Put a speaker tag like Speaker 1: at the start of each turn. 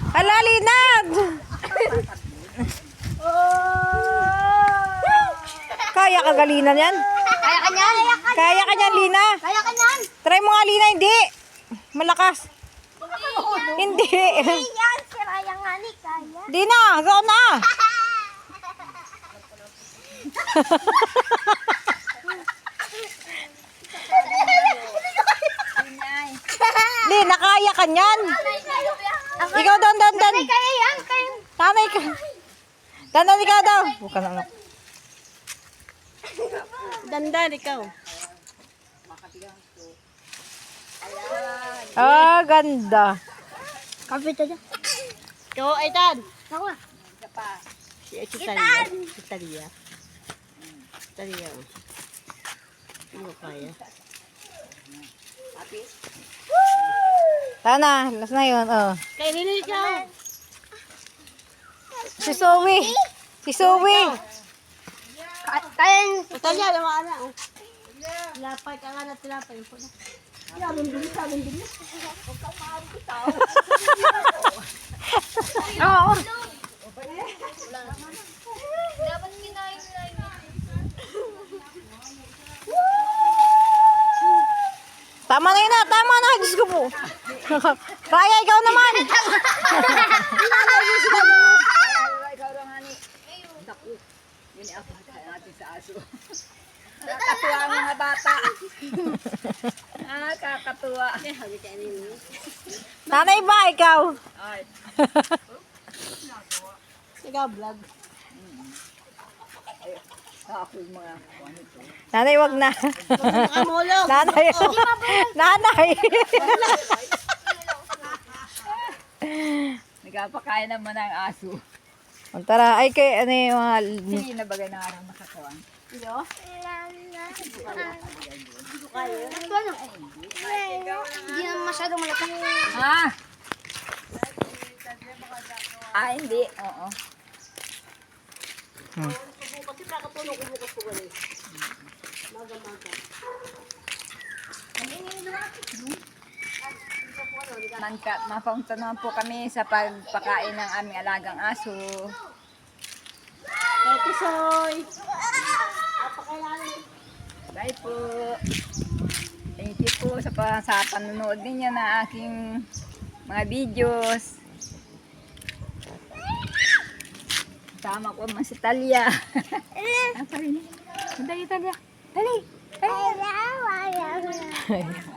Speaker 1: Hala, Linag! Kaya ka galina yan?
Speaker 2: Kaya ka niyan?
Speaker 1: Kaya ka yan, Lina?
Speaker 2: Kaya ka niyan?
Speaker 1: Try mo nga, Lina. Hindi. Malakas. Hindi.
Speaker 2: Yan, si Raya nga ni Kaya.
Speaker 1: Di na. Go na. Lina, kaya ka yan. Ikaw doon.
Speaker 2: Kaya yan, kaya.
Speaker 1: Tanay ka. Dandan ikaw daw. Bukan na.
Speaker 3: Dandan ikaw.
Speaker 1: Ah, ganda.
Speaker 2: Kapit aja.
Speaker 3: Ikaw, Aitan.
Speaker 2: Ako nga.
Speaker 3: Si Talia. Si Talia. Talia. Ano kaya?
Speaker 1: Tana, last na yun. Oh.
Speaker 3: Kay Lili ikaw.
Speaker 1: Si Zoe. Si Zoe.
Speaker 2: Kaya.
Speaker 3: Talia, naman na. Tilapay ka nga na tilapay.
Speaker 1: Oo. Tama na yun na. Tama na. Diyos ko po. Raya, ikaw naman.
Speaker 4: Nakakatuwa ang mga bata. Nakakatuwa.
Speaker 1: Nanay ba, ikaw?
Speaker 4: Ay,
Speaker 3: Ikaw, vlog.
Speaker 4: ako yung mga
Speaker 1: Nanay, wag na.
Speaker 3: Makamulog.
Speaker 1: Nanay. Nanay.
Speaker 4: nagpapakain naman ng aso.
Speaker 1: Tara, ay kay ano yung mga...
Speaker 4: Sige na bagay na araw nakakawan.
Speaker 2: Hindi naman masyado malaki.
Speaker 4: Ha? Ah, hindi. Oo.
Speaker 3: Kasi nakatulog ko bukas ko gali. Maga-maga.
Speaker 4: Mapaunta naman po kami sa pagpakain ng aming alagang aso.
Speaker 3: Ate Soy.
Speaker 4: Bye po. Thank you po sa panonood ninyo ng aking mga videos. Tama ko naman si Talia. Dali, Talia. Dali. Dali.